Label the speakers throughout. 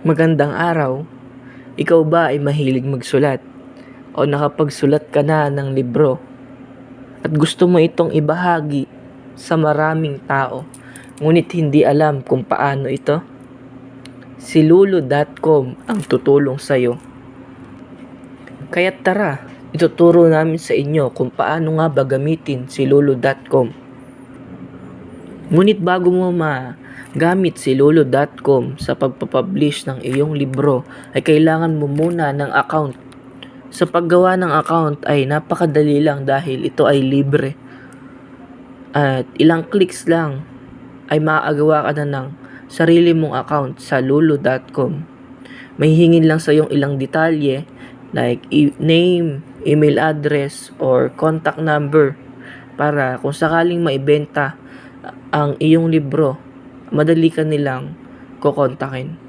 Speaker 1: Magandang araw. Ikaw ba ay mahilig magsulat? O nakapagsulat ka na ng libro? At gusto mo itong ibahagi sa maraming tao, ngunit hindi alam kung paano ito? Si Lulu.com ang tutulong sa'yo. Kaya tara, ituturo namin sa inyo kung paano nga ba gamitin si Lulu.com. Ngunit bago mo magamit si Lulu.com sa pagpapublish ng iyong libro, ay kailangan mo muna ng account. Sa paggawa ng account ay napakadali lang dahil ito ay libre. At ilang clicks lang ay makagawa ka na ng sarili mong account sa Lulu.com. May hingin lang sa iyong ilang detalye like name, email address, or contact number para kung sakaling maibenta ang iyong libro, madali ka nilang kukontakin.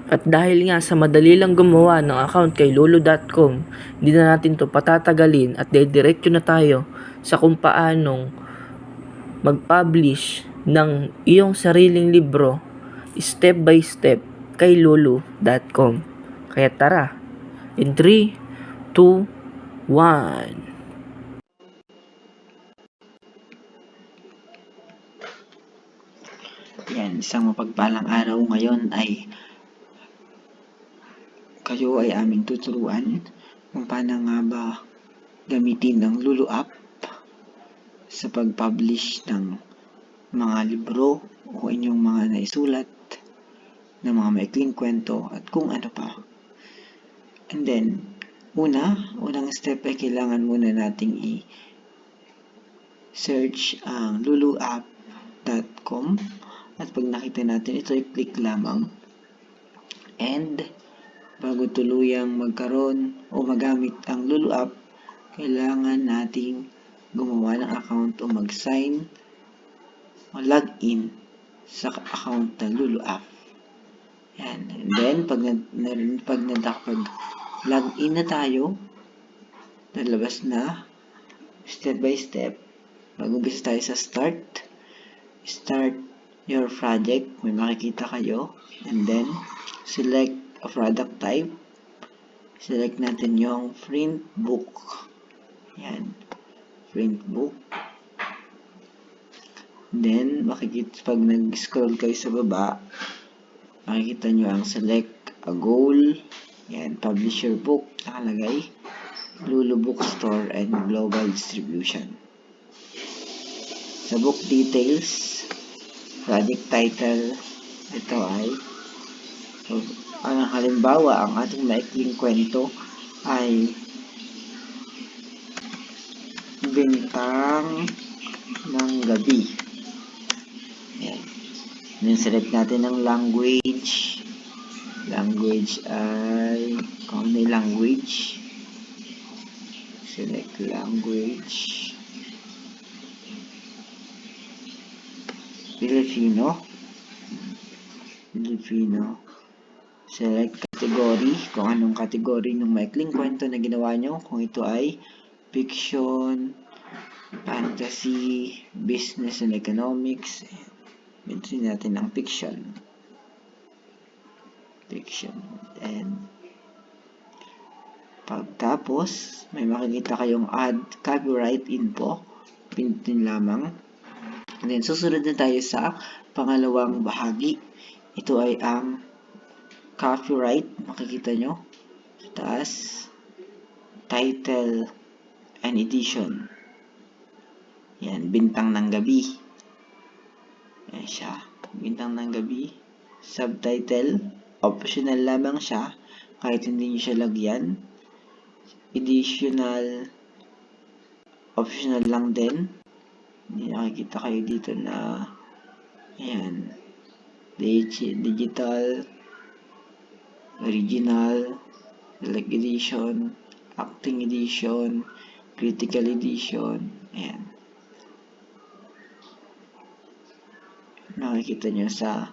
Speaker 1: At dahil nga sa madali lang gumawa ng account kay Lulu.com, hindi na natin to patatagalin at dediretso na tayo sa kung paanong mag-publish ng iyong sariling libro step by step kay Lulu.com. Kaya tara, in 3, 2, 1.
Speaker 2: Yan, isang mapagpalang araw ngayon ay kayo ay aming tuturuan kung paano nga ba gamitin ang Lulu app sa pag-publish ng mga libro o inyong mga naisulat ng mga maikling kwento at kung ano pa. And then, unang step ay kailangan muna nating i-search ang luluapp.com at pag nakita natin ito, i-click lamang. And bago tuluyang magkaroon o magamit ang Lulu app, kailangan nating gumawa ng account o mag-sign o login sa account ng Lulu app. Yan. And then, pag login na tayo, lalabas na step by step. Mag-umpisa tayo sa start your project. May makikita kayo. And then, select a product type. Select natin yung print book. Yan. Print book. Then, pag nag-scroll kayo sa baba, makikita nyo ang select a goal. Yan. Publish your book. Nakalagay. Lulu Bookstore and Global Distribution. Sa book details, project title, ito ay halimbawa, ang ating maikling kwento ay Bintang ng Gabi. Yan. Then, select natin ang language. Language ay kung ano language. Select language. Filipino. Select category, kung anong category ng maikling kwento na ginawa nyo. Kung ito ay fiction, fantasy, business and economics. Mention natin ang fiction. And pagtapos, may makikita kayong add copyright info. Pinutin lamang. And then, susunod na tayo sa pangalawang bahagi. Ito ay ang copyright. Makikita nyo. Sa taas. Title and edition. Yan. Bintang ng Gabi. Yan siya. Bintang ng Gabi. Subtitle. Optional lamang siya. Kahit hindi nyo siya lagyan. Editional. Optional lang din. Nakikita kayo dito na ayan, digital, original, select edition, acting edition, critical edition. Ayan. Nakikita nyo sa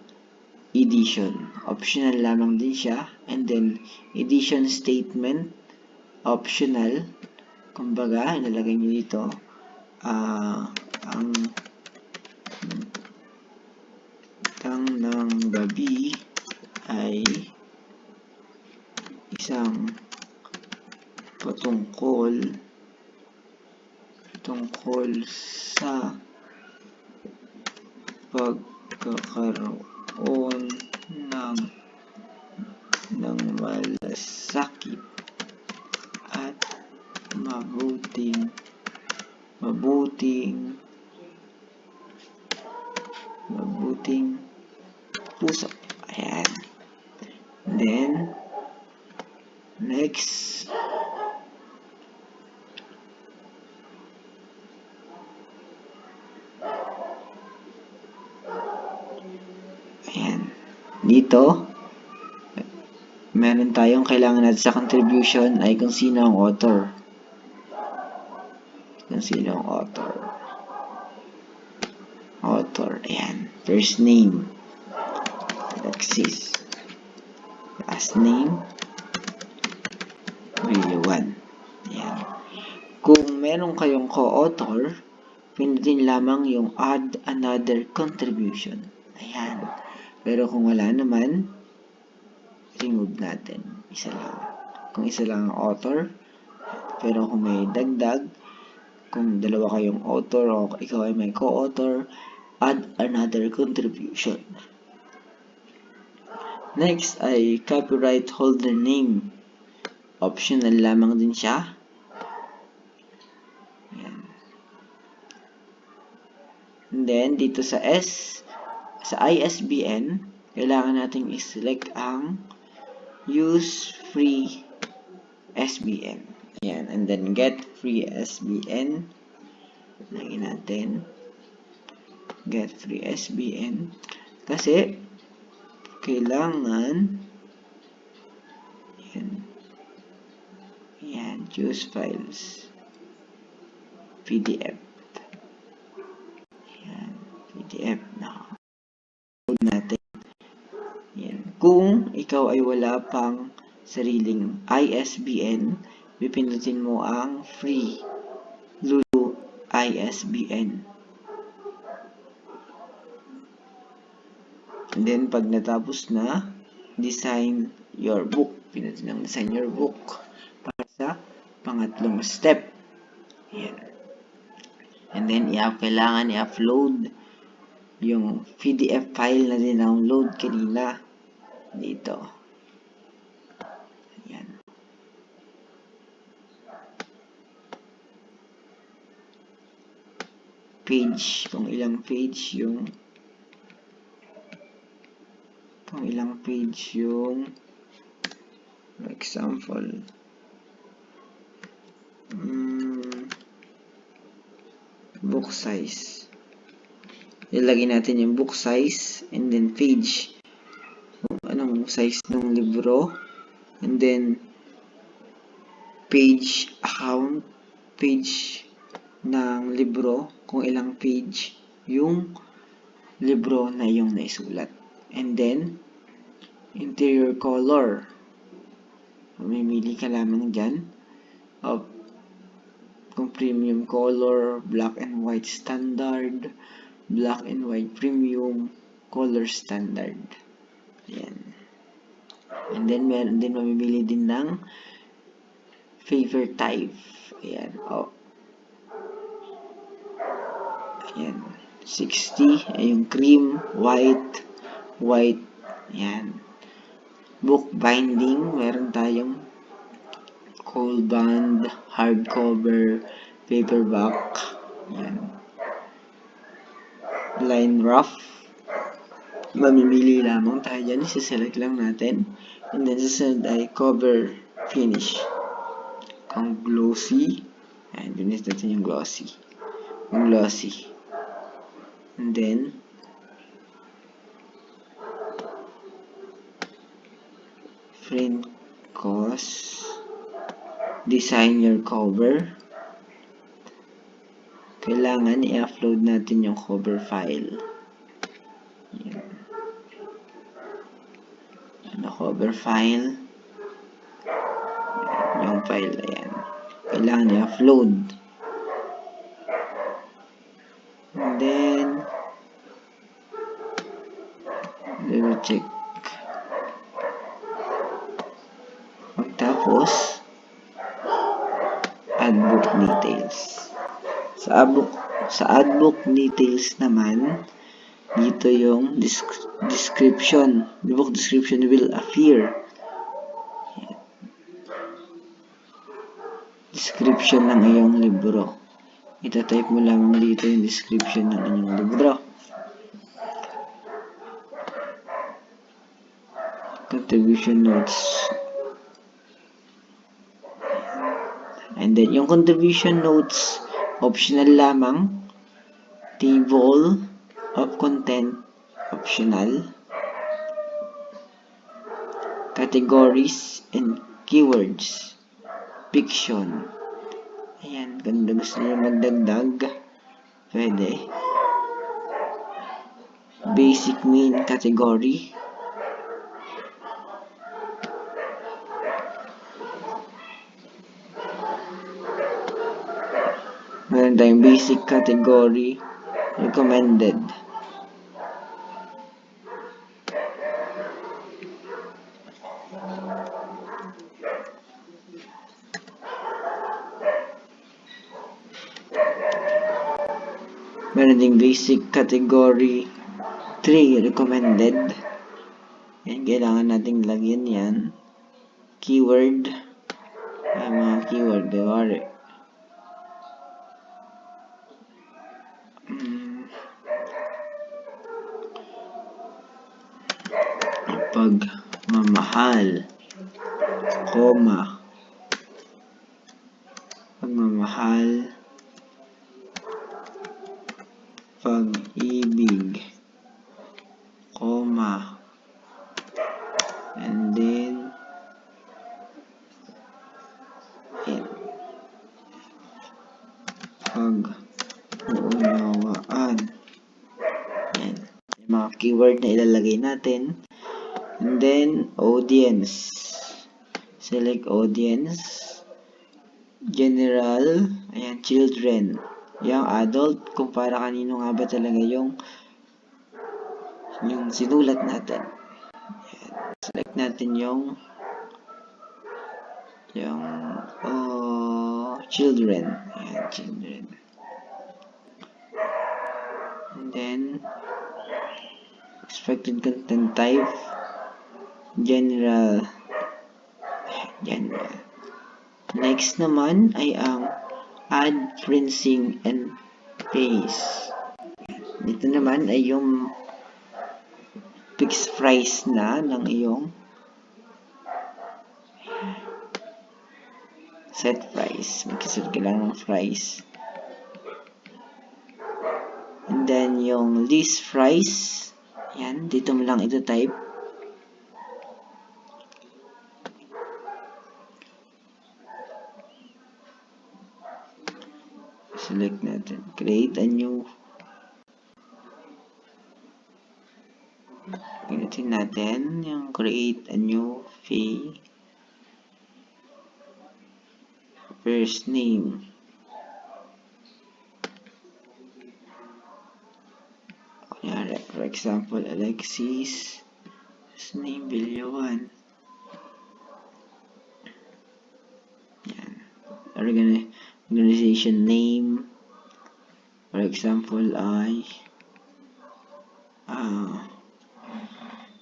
Speaker 2: edition. Optional lamang din siya. And then, edition statement, optional. Kumbaga, ilalagay nyo dito ang Bintang ng Gabi ay isang patungkol sa pagkakaroon ng malasakit at mabuting puso. Ayan. Then, next, ayan. Dito, meron tayong kailangan natin sa contribution ay kung sino ang author. Ayan. First name, Alexis. Last name, Rilwan. Ayan. Kung meron kayong co-author, pindutin lamang yung add another contribution. Ayan. Pero kung wala naman, remove natin. Isa lang. Kung isa lang ang author, pero kung may dagdag, kung dalawa kayong author o ikaw ay may co-author, add another contribution. Next ay copyright holder name. Optional lamang din siya. Ayan. And then, dito sa ISBN, kailangan nating i-select ang use free SBN. Ayan. And then, get free SBN. Lagyan natin. Get free SBN. Kasi, kailangan yan, choose files, PDF. Yan, PDF na natin. Yan. Kung ikaw ay wala pang sariling ISBN, pipindutin mo ang free Lulu ISBN. And then, pag natapos na, design your book. Pindutin ang design your book para sa pangatlong step. Ayan. And then, kailangan i-upload yung PDF file na din-download kanina dito. Ayan. Page, kung ilang page yung for example, book size. Ilagay natin yung book size and then page. Kung anong size ng libro. And then page account, page ng libro, kung ilang page yung libro na yung naisulat. And then interior color. Mamimili ka lamang dyan of kung premium color, black and white standard, black and white premium, color standard. Ayan. And then, meron din mamimili din ng favor type. Ayan. Ayan. 60. Ay yung cream, white. Ayan. Book binding. Meron tayong cold bond, hardcover, paperback. Ayan. Line rough. Mamimili lamang tayo dyan. Isa-select lang natin. And then, susunod ay cover finish. Kung glossy. Ayan, binis natin yung glossy. And then, print cost. Design your cover. Kailangan i-upload natin yung cover file. Ayan. Cover file. Ayan, yung file, ayan. Kailangan i-upload. And then, check book details. Sa add book details naman, dito yung description. The book description will appear. Description ng iyong libro. Ita-type mo lamang dito yung description ng inyong libro. Contribution notes. And then, yung contribution notes, optional lamang. Table of content, optional. Categories and keywords. Fiction. Ayan, kung gusto nyo magdagdag, pwede. Basic main category. Meron tayong basic category, recommended. Meron ding basic category 3, recommended. Yan, kailangan nating lagyan yan. Keyword. Mga keyword, bewari. Pagmamahal. Comma. Pagmamahal. Pag-ibig. Comma. And then, yan. Pag-uunawaan. Yan. Yung mga keyword na ilalagay natin. And then, audience. Select audience. General. Ayan, children. Young adult, kung para kanino nga ba talaga yung sinulat natin. Ayan. Select natin yung children. Ayan, children. And then, expected content type, general. General. Next naman ay ang add, printing, and paste. Dito naman ay yung fixed price na ng iyong set price. Magkasunod ka lang ng price. And then yung list price, yan, dito mo lang ito type. Select natin. Create a new. Pilitin natin yung create a new fee. First name. Kunyari, for example, Alexis. First name, Bilyawan. Yan. Organization name, for example, ay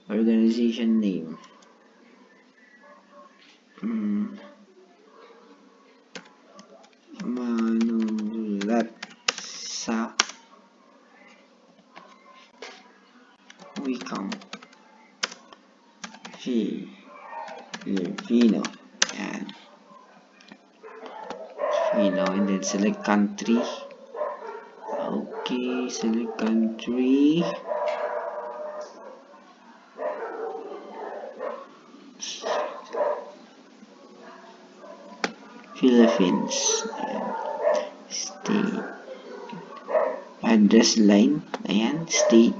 Speaker 2: organization name. Manulat sa wikang Filipino. Yan. And then select country. Okay, select country. Philippines. State. Address line. Ayan, state.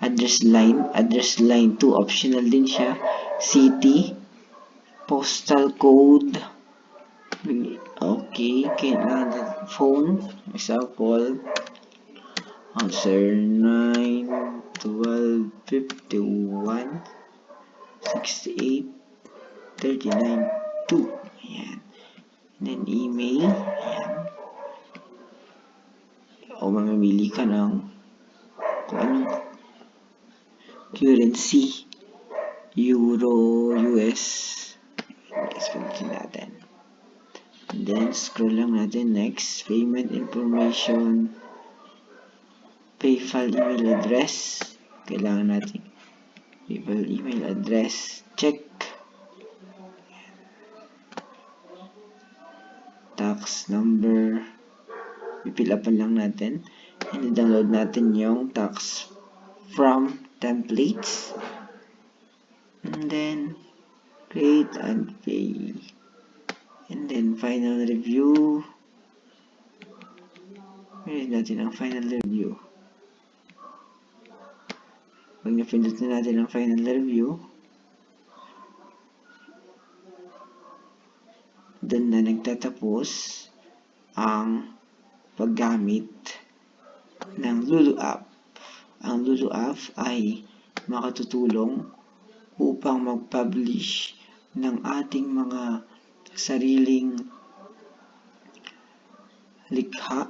Speaker 2: Address line 2, optional din siya. City. Postal code. Okay, kailangan phone, example, answer 9, 12, 51, 68, 39, 2. Ayan. then email, ayan. O mamimili ka ng kung anong currency, Euro, US. Yes, pagdating natin. And then, scroll lang natin next. Payment information. PayPal email address. Kailangan natin PayPal email address. Check. Tax number. Fill upan lang natin. And download natin yung tax from templates. And then, create and pay. And then, final review. Meron natin ang final review. Pag napindot na natin ang final review, doon na nagtatapos ang paggamit ng Lulu app. Ang Lulu app ay makatutulong upang mag-publish ng ating mga sariling likha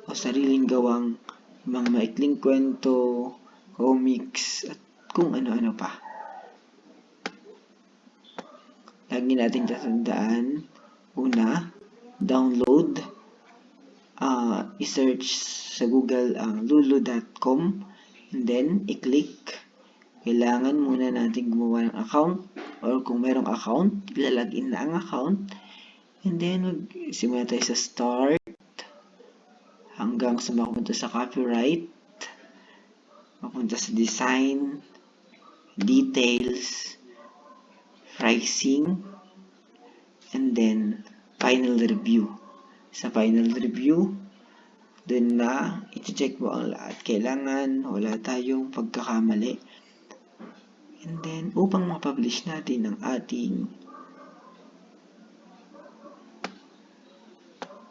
Speaker 2: o sariling gawang mga maikling kwento, comics, at kung ano-ano pa. Lagi natin tatandaan, una, download, i-search sa Google ang lulu.com, and then i-click. Kailangan muna natin gumawa ng account, or kung merong account, ilalagin na ang account, and then simula tayo sa start, hanggang sa mapunta sa copyright, mapunta sa design, details, pricing, and then final review. Sa final review, dun na i-check mo ang lahat. Kailangan wala tayong pagkakamali. And then, upang ma-publish natin ang ating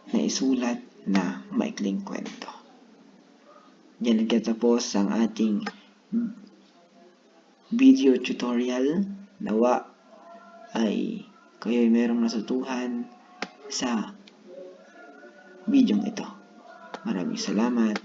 Speaker 2: naisulat na maikling kwento. Yan nagtatapos ang ating video tutorial. Nawa ay kayo'y merong natutuhan sa video ito. Maraming salamat.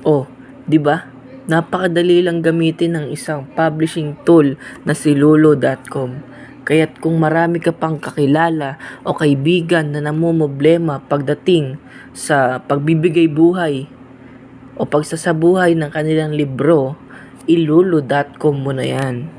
Speaker 1: Oh, 'di ba? Napakadali lang gamitin ng isang publishing tool na si lulu.com. Kaya't kung marami ka pang kakilala o kaibigan na namumblema pagdating sa pagbibigay buhay o pagsasabuhay ng kanilang libro, ilulu.com mo na yan.